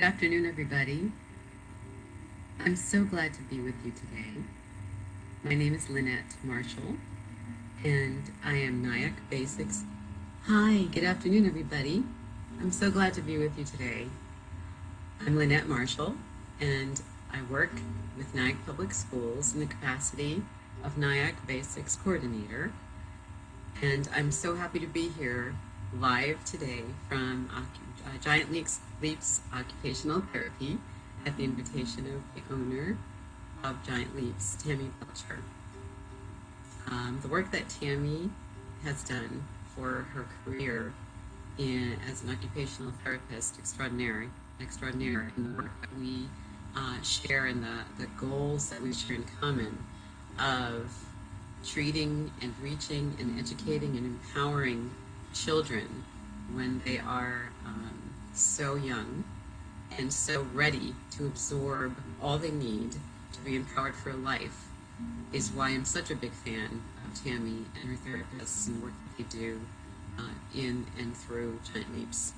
Good afternoon, everybody. I'm so glad to be with you today. My name is Lynette Marshall, and I am NIAC Basics. Hi, good afternoon, everybody. I'm so glad to be with you today. I'm Lynette Marshall, and I work with NIAC Public Schools in the capacity of NIAC Basics Coordinator. And I'm so happy to be here live today from Giant Leaps Occupational Therapy at the invitation of the owner of Giant Leaps, Tammy Belcher. The work that Tammy has done for her career as an occupational therapist extraordinaire, and the work that we share and the goals that we share in common of treating and reaching and educating and empowering children when they are so young and so ready to absorb all they need to be empowered for life is why I'm such a big fan of Tammy and her therapists and the work that they do in and through Giant Leaps.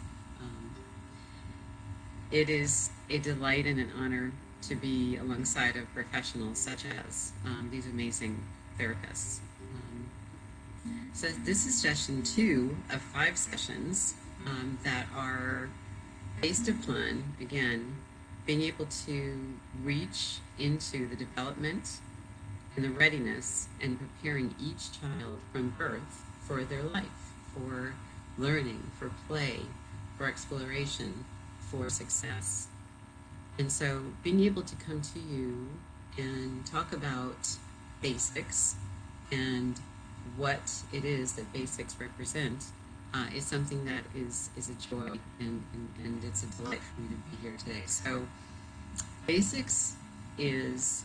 It is a delight and an honor to be alongside of professionals such as these amazing therapists. So this is session 2 of 5 sessions that are based upon, again, being able to reach into the development and the readiness and preparing each child from birth for their life, for learning, for play, for exploration, for success. And so being able to come to you and talk about basics and what it is that basics represent is something that is a joy and it's a delight for me to be here today. So basics is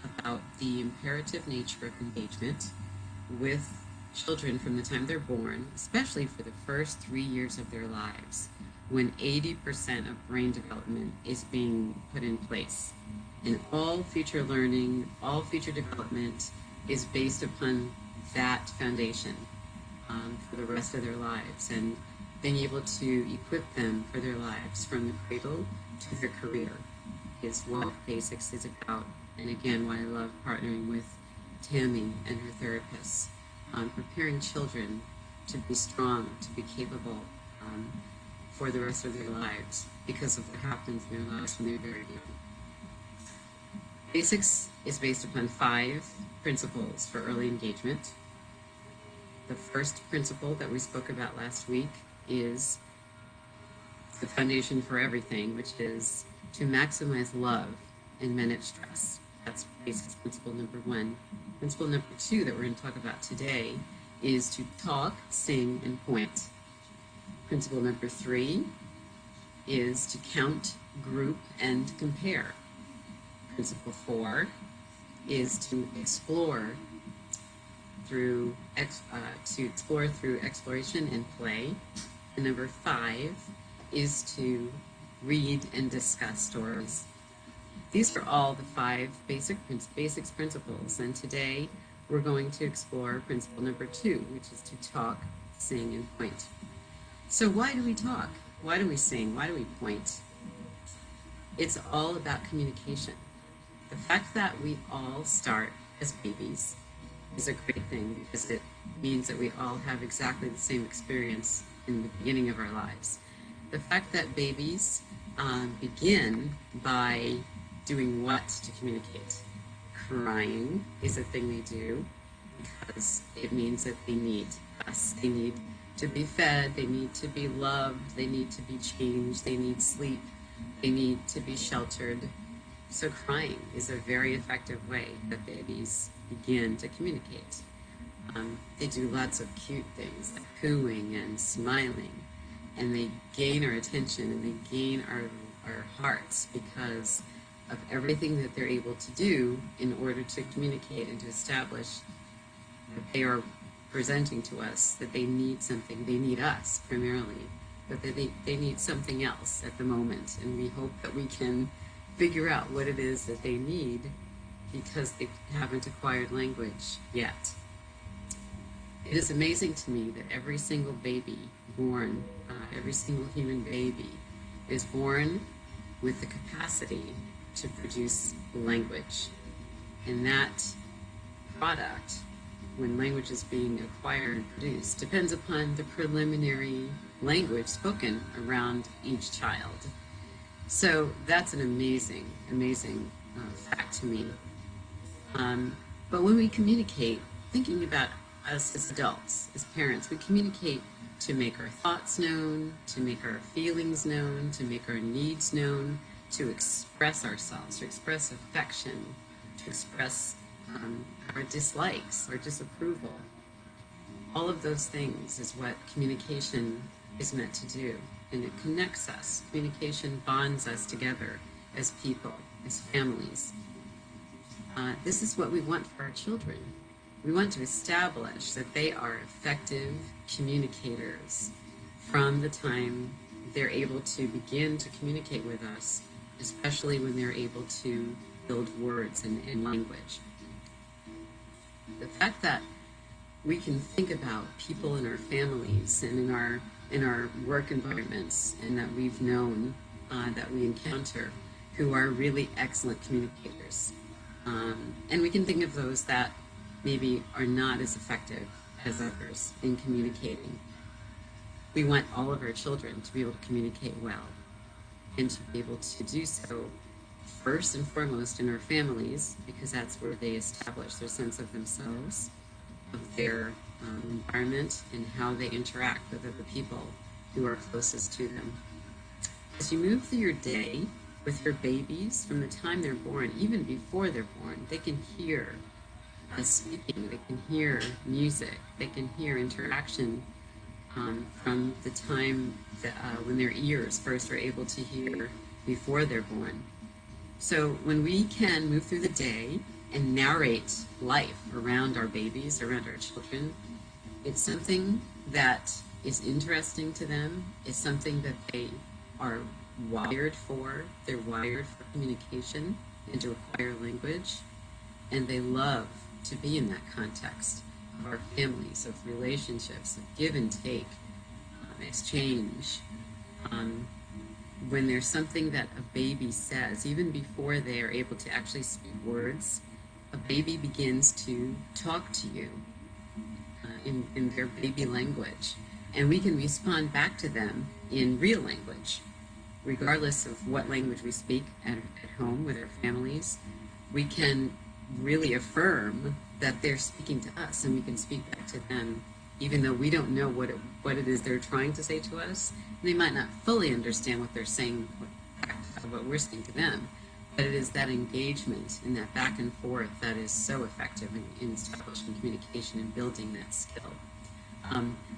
about the imperative nature of engagement with children from the time they're born, especially for the first 3 years of their lives, when 80% of brain development is being put in place. And all future learning, all future development is based upon that foundation for the rest of their lives, and being able to equip them for their lives from the cradle to their career is what basics is about. And again, why I love partnering with Tammy and her therapists on preparing children to be strong, to be capable for the rest of their lives because of what happens in their lives when they're very young. Basics is based upon 5 principles for early engagement. The first principle that we spoke about last week is the foundation for everything, which is to maximize love and manage stress. That's basics principle number 1. Principle number 2 that we're going to talk about today is to talk, sing, and point. Principle number 3 is to count, group, and compare. Principle 4 is to explore through exploration and play. And number 5 is to read and discuss stories. These are all the 5 basics principles, and today we're going to explore principle number 2, which is to talk, sing, and point. So why do we talk? Why do we sing? Why do we point? It's all about communication. The fact that we all start as babies is a great thing because it means that we all have exactly the same experience in the beginning of our lives. The fact that babies begin by doing what to communicate? Crying is a thing they do because it means that they need us. They need to be fed, they need to be loved, they need to be changed, they need sleep, they need to be sheltered. So crying is a very effective way that babies begin to communicate. They do lots of cute things like cooing and smiling, and they gain our attention and they gain our hearts because of everything that they're able to do in order to communicate and to establish that they are presenting to us that they need something. They need us primarily, but they need something else at the moment, and we hope that we can figure out what it is that they need because they haven't acquired language yet. It is amazing to me that every single baby born, every single human baby is born with the capacity to produce language. And that product, when language is being acquired and produced, depends upon the preliminary language spoken around each child. So that's an amazing, amazing fact to me. But when we communicate, thinking about us as adults, as parents, we communicate to make our thoughts known, to make our feelings known, to make our needs known, to express ourselves, to express affection, to express our dislikes or disapproval. All of those things is what communication is meant to do. And it connects us. Communication bonds us together as people, as families. This is what we want for our children. We want to establish that they are effective communicators from the time they're able to begin to communicate with us, especially when they're able to build words and language. The fact that we can think about people in our families and in our work environments and that we've known, that we encounter, who are really excellent communicators. And we can think of those that maybe are not as effective as others in communicating. We want all of our children to be able to communicate well and to be able to do so first and foremost in our families, because that's where they establish their sense of themselves, of their environment, and how they interact with other people who are closest to them. As you move through your day with your babies, from the time they're born, even before they're born, they can hear us speaking, they can hear music, they can hear interaction from the time that, when their ears first are able to hear before they're born. So when we can move through the day and narrate life around our babies, around our children, it's something that is interesting to them. It's something that they are wired for. They're wired for communication and to acquire language. And they love to be in that context of our families, of relationships, of give and take, exchange. When there's something that a baby says, even before they are able to actually speak words, a baby begins to talk to you in their baby language. And we can respond back to them in real language. Regardless of what language we speak at home with our families, we can really affirm that they're speaking to us, and we can speak back to them, even though we don't know what it is they're trying to say to us. They might not fully understand what they're saying, what we're saying to them, but it is that engagement and that back and forth that is so effective in establishing communication and building that skill.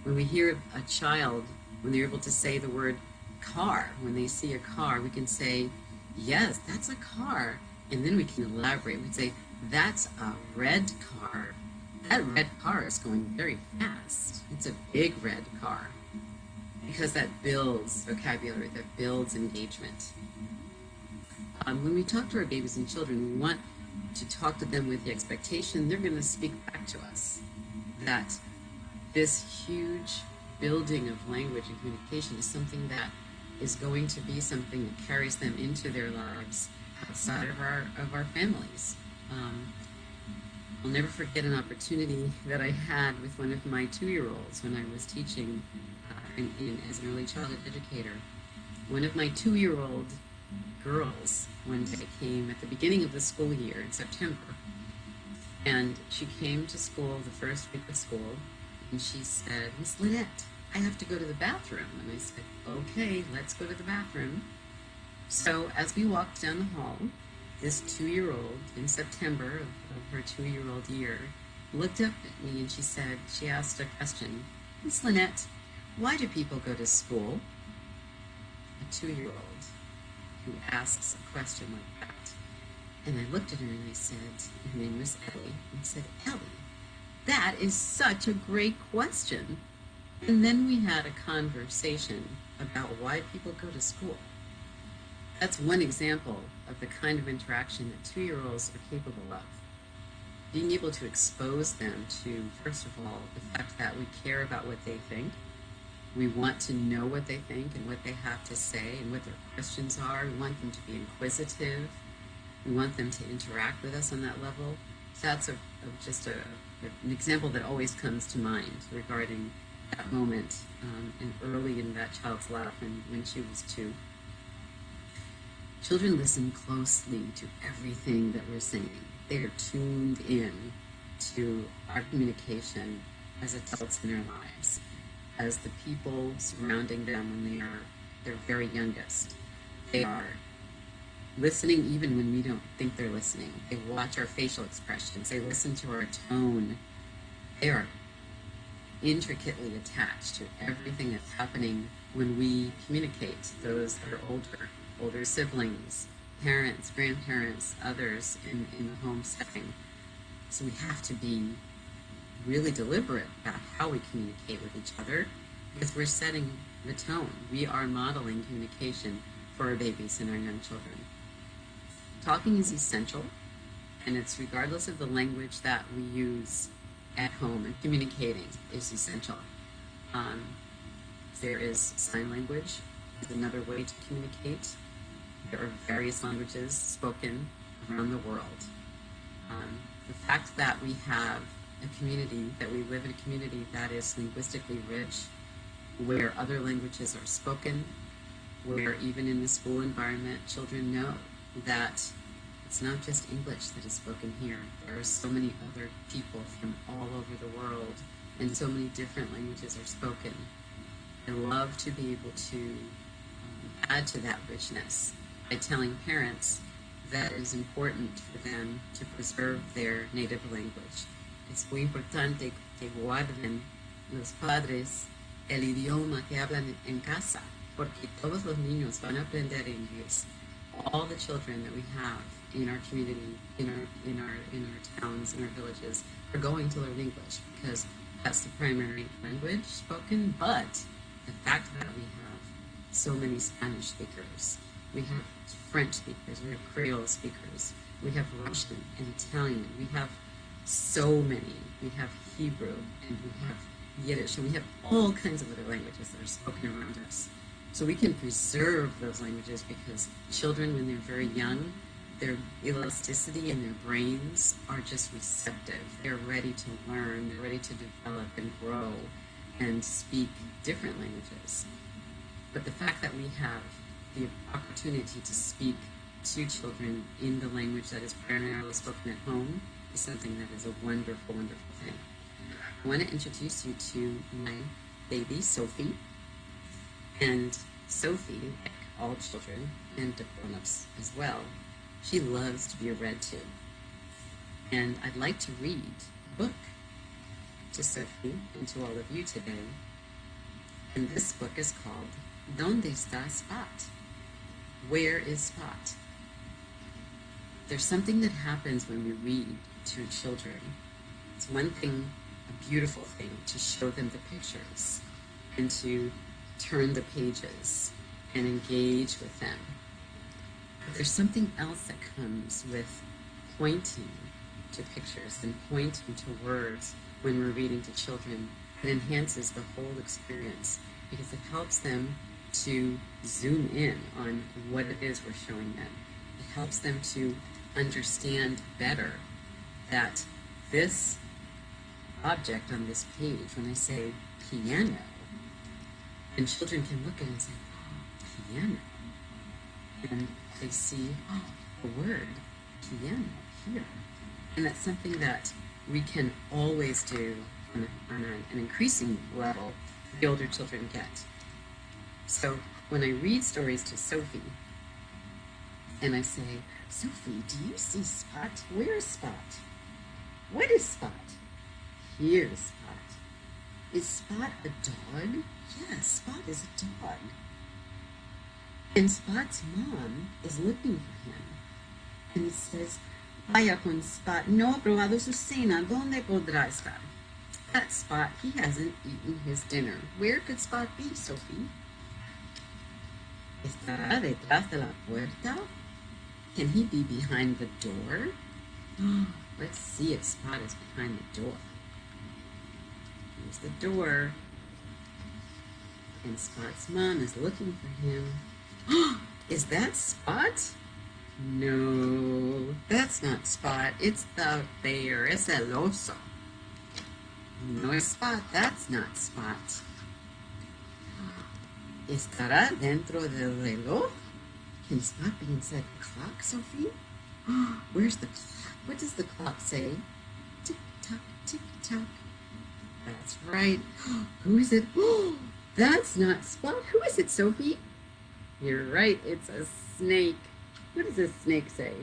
When we hear a child, when they're able to say the word car, when they see a car, we can say, yes, that's a car. And then we can elaborate. We'd say, that's a red car. That red car is going very fast. It's a big red car. Because that builds vocabulary, that builds engagement. When we talk to our babies and children, we want to talk to them with the expectation they're going to speak back to us. That this huge building of language and communication is something that is going to be something that carries them into their lives outside of our families. I'll never forget an opportunity that I had with one of my 2-year-olds when I was teaching as an early childhood educator. One of my 2-year-old girls one day came at the beginning of the school year in September, and she came to school the first week of school, and she said, Miss Lynette, I have to go to the bathroom. And I said, okay, let's go to the bathroom. So as we walked down the hall, this 2-year-old in September of her 2-year-old year looked up at me and she asked a question, Miss Lynette, why do people go to school? A 2-year-old who asks a question like that. And I looked at her and I said, her name was Ellie, and I said, Ellie, that is such a great question. And then we had a conversation about why people go to school. That's one example of the kind of interaction that 2-year-olds are capable of. Being able to expose them to, first of all, the fact that we care about what they think, We want to know what they think and what they have to say and what their questions are. We want them to be inquisitive. We want them to interact with us on that level. So that's just an example that always comes to mind regarding that moment and early in that child's life when she was 2. Children listen closely to everything that we're saying. They are tuned in to our communication as adults in their lives, as the people surrounding them when they are their very youngest. They are listening even when we don't think they're listening. They watch our facial expressions. They listen to our tone. They are intricately attached to everything that's happening when we communicate. Those that are older siblings, parents, grandparents, others in the home setting. So we have to be really deliberate about how we communicate with each other, because we're setting the tone. We are modeling communication for our babies and our young children. Talking is essential, and it's regardless of the language that we use at home, and communicating is essential. There is sign language, is another way to communicate. There are various languages spoken around the world. The fact that we have a community, that we live in a community that is linguistically rich, where other languages are spoken, where even in the school environment, children know that it's not just English that is spoken here. There are so many other people from all over the world, and so many different languages are spoken. I love to be able to add to that richness by telling parents that it is important for them to preserve their native language. Es muy importante que guarden los padres el idioma que hablan en casa, porque todos los niños van a aprender inglés. All the children that we have in our community, in our towns, in our villages, are going to learn English because that's the primary language spoken. But the fact that we have so many Spanish speakers, we have French speakers, we have Creole speakers, we have Russian and Italian, we have so many. We have Hebrew and we have Yiddish, and we have all kinds of other languages that are spoken around us. So we can preserve those languages because children, when they're very young, their elasticity in their brains are just receptive. They're ready to learn, they're ready to develop and grow and speak different languages. But the fact that we have the opportunity to speak to children in the language that is primarily spoken at home is something that is a wonderful, wonderful thing. I want to introduce you to my baby, Sophie. And Sophie, like all children and grown-ups as well, she loves to be read to. And I'd like to read a book to Sophie and to all of you today. And this book is called ¿Dónde está Spot? Where is Spot? There's something that happens when we read to children. It's one thing, a beautiful thing, to show them the pictures and to turn the pages and engage with them. But there's something else that comes with pointing to pictures and pointing to words when we're reading to children. It enhances the whole experience because it helps them to zoom in on what it is we're showing them. It helps them to understand better that this object on this page, when I say piano, and children can look at it and say, oh, piano. And they see, oh, the word piano here. And that's something that we can always do on an increasing level the older children get. So when I read stories to Sophie, and I say, Sophie, do you see Spot? Where is Spot? What is Spot? Here is Spot. Is Spot a dog? Yes, Spot is a dog. And Spot's mom is looking for him. And he says, vaya con Spot. No ha probado su cena. ¿Dónde podrá estar? That Spot, he hasn't eaten his dinner. Where could Spot be, Sophie? ¿Estará detrás de la puerta? Can he be behind the door? Let's see if Spot is behind the door. Here's the door. And Spot's mom is looking for him. Is that Spot? No, that's not Spot. It's the bear. Es el oso. No es Spot. That's not Spot. ¿Estará dentro del reloj? Can Spot be inside the clock, Sophie? Where's the clock? What does the clock say? Tick tock, tick tock. That's right. Who is it? That's not Spot. Who is it, Sophie? You're right. It's a snake. What does a snake say?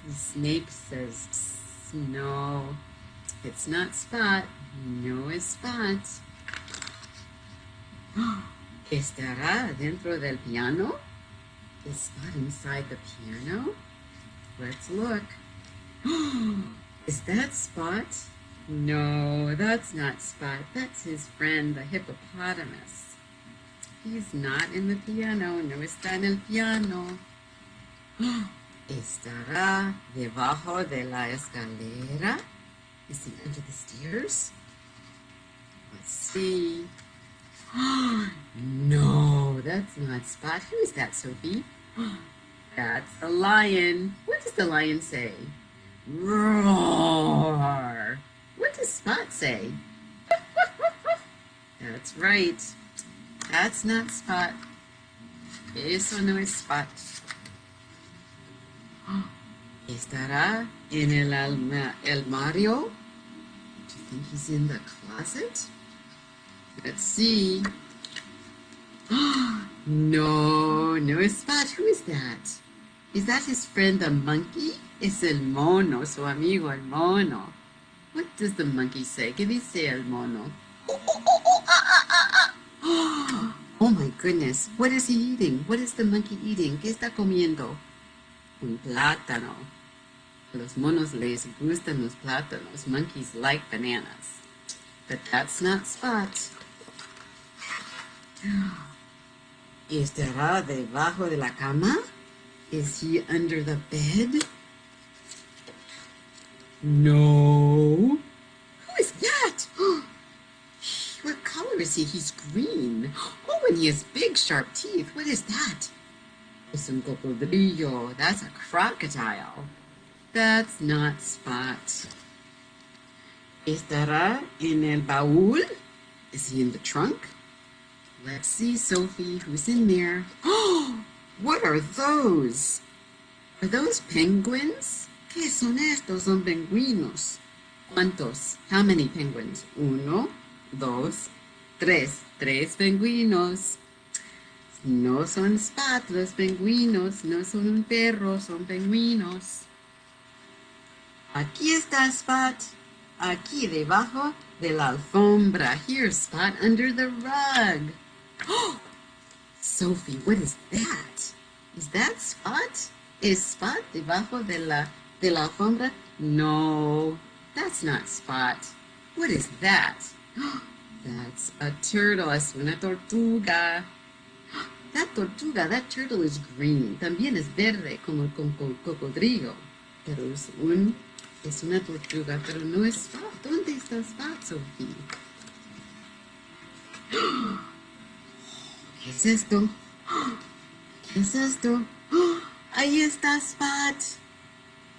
The snake says, no, it's not Spot. No es Spot. ¿Estará dentro del piano? Is Spot inside the piano? Let's look. Is that Spot? No, that's not Spot. That's his friend, the hippopotamus. He's not in the piano. No está en el piano. ¿Estará debajo de la escalera? Is he under the stairs? Let's see. No, that's not Spot. Who is that, Sophie? That's the lion. What does the lion say? Roar. What does Spot say? That's right. That's not Spot. Eso no es Spot. ¿Estará en el armario? Do you think he's in the closet? Let's see. No, no es Spot. Who is that? Is that his friend the monkey? Es el mono, su amigo el mono. What does the monkey say? ¿Qué dice el mono? Oh my goodness. What is he eating? What is the monkey eating? ¿Qué está comiendo? Un plátano. A los monos les gustan los plátanos. Monkeys like bananas. But that's not Spot. ¿Estará debajo de la cama? Is he under the bed? No. Who is that? What color is he? He's green. Oh, and he has big, sharp teeth. What is that? Es un cocodrillo. That's a crocodile. That's not Spot. ¿Estará en el baúl? Is he in the trunk? Let's see, Sophie, who's in there? Oh, what are those? Are those penguins? ¿Qué son estos? Son pingüinos. ¿Cuántos? How many penguins? Uno, dos, tres. Tres pingüinos. No son Spot los pingüinos. No son un perro, son pingüinos. Aquí está Spot. Aquí debajo de la alfombra. Here's Spot under the rug. Oh, Sophie, what is that? Is that Spot? Is Spot debajo de la alfombra? No, that's not Spot. What is that? That's a turtle. Es una tortuga. That tortuga, that turtle is green. También es verde como el cocodrilo. Pero es una tortuga, pero no es Spot. ¿Dónde está Spot, Sophie? ¿Qué es esto? ¿Qué es esto? Ahí está Spot.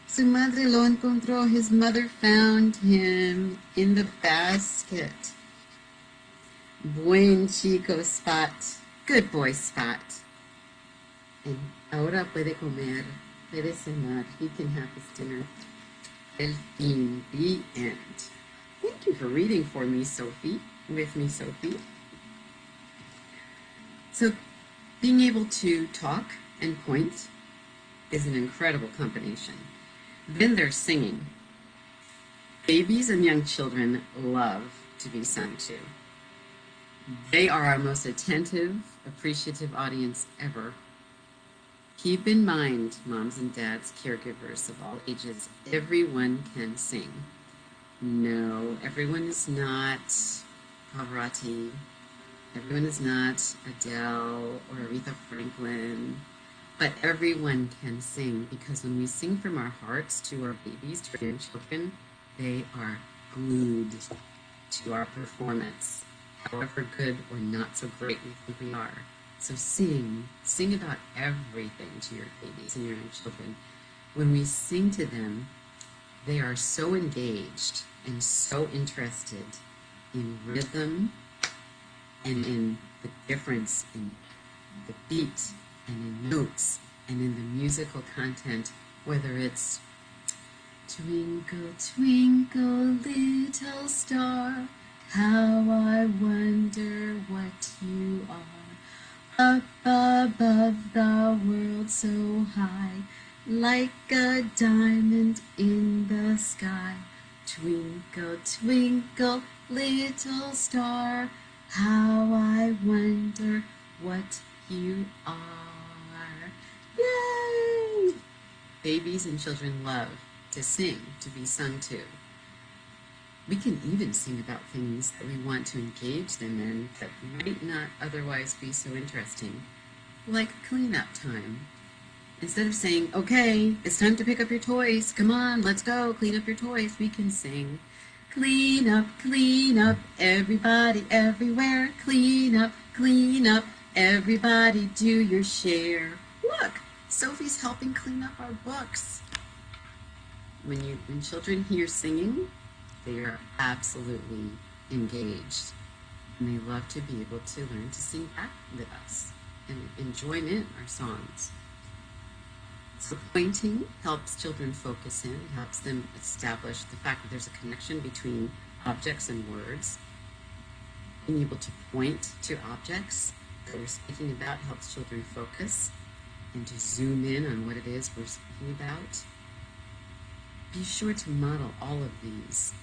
Su madre lo encontró. His mother found him in the basket. Buen chico, Spot. Good boy, Spot. And ahora puede comer, puede cenar. He can have his dinner. El fin, the end. Thank you for reading for me, Sophie. With me, Sophie. So, being able to talk and point is an incredible combination. Then there's singing. Babies and young children love to be sung to. They are our most attentive, appreciative audience ever. Keep in mind, moms and dads, caregivers of all ages, everyone can sing. No, everyone is not Pavarotti. Everyone is not Adele or Aretha Franklin. But everyone can sing, because when we sing from our hearts to our babies, to our young children, they are glued to our performance, however good or not so great we think we are. So sing about everything to your babies and your young children. When we sing to them, they are so engaged and so interested in rhythm and in the difference in the beat and in notes and in the musical content, whether it's twinkle, twinkle, little star, how I wonder what you are. Up above the world so high, like a diamond in the sky. Twinkle, twinkle, little star, how I wonder what you are. Yay! Babies and children love to sing, to be sung to. We can even sing about things that we want to engage them in that might not otherwise be so interesting, like cleanup time. Instead of saying, okay, it's time to pick up your toys, come on, let's go, clean up your toys, we can sing, clean up, everybody, everywhere, clean up, everybody, do your share. Look, Sophie's helping clean up our books. When children hear singing, they are absolutely engaged, and they love to be able to learn to sing back with us and join in our songs. So pointing helps children focus in. It helps them establish the fact that there's a connection between objects and words. Being able to point to objects that we're speaking about helps children focus and to zoom in on what it is we're speaking about. Be sure to model all of these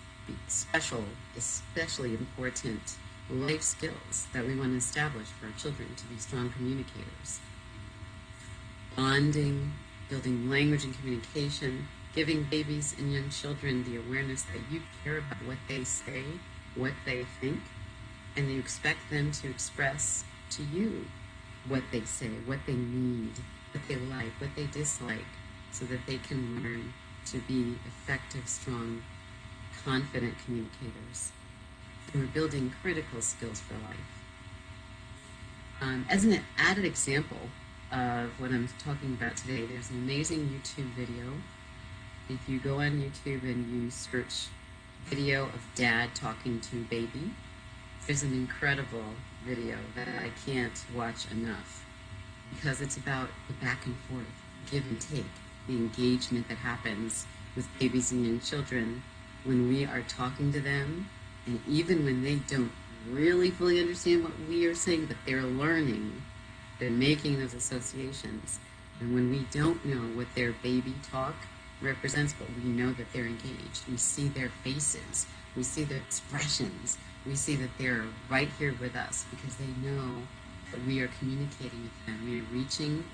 especially important life skills that we want to establish for our children to be strong communicators. Bonding, building language and communication, giving babies and young children the awareness that you care about what they say, what they think, and you expect them to express to you what they say, what they need, what they like, what they dislike, so that they can learn to be effective, strong, confident communicators. And we're building critical skills for life. As an added example of what I'm talking about today, there's an amazing YouTube video. If you go on YouTube and you search video of dad talking to baby, there's an incredible video that I can't watch enough because it's about the back and forth, give and take, the engagement that happens with babies and young children when we are talking to them, and even when they don't really fully understand what we are saying, but they're learning, they're making those associations. And when we don't know what their baby talk represents, but we know that they're engaged, we see their faces, we see their expressions, we see that they're right here with us because they know that we are communicating with them, we are reaching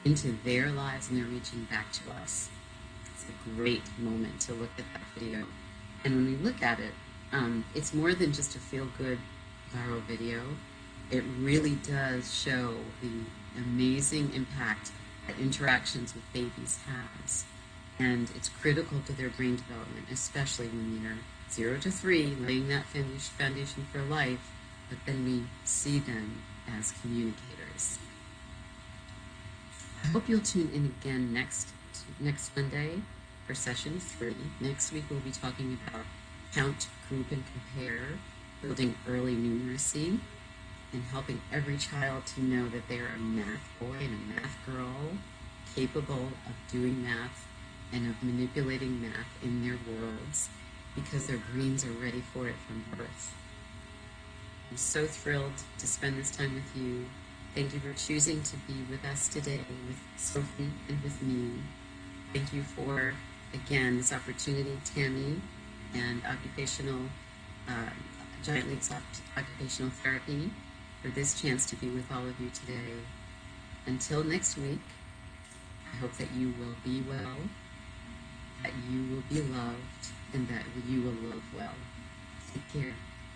into their lives and they're reaching back to us. It's a great moment to look at that video. And when we look at it, it's more than just a feel-good viral video. It really does show the amazing impact that interactions with babies has. And it's critical to their brain development, especially when they're 0 to 3, laying that foundation for life, but then we see them as communicators. I hope you'll tune in again next Monday for session 3. Next week we'll be talking about count, group, and compare, building early numeracy, and helping every child to know that they're a math boy and a math girl, capable of doing math and of manipulating math in their worlds because their brains are ready for it from birth. I'm so thrilled to spend this time with you. Thank you for choosing to be with us today with Sophie and with me. Thank you for, again, this opportunity, Tammy, and Giant Leagues Occupational Therapy, for this chance to be with all of you today. Until next week, I hope that you will be well, that you will be loved, and that you will love well. Take care.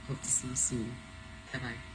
Hope to see you soon. Bye-bye.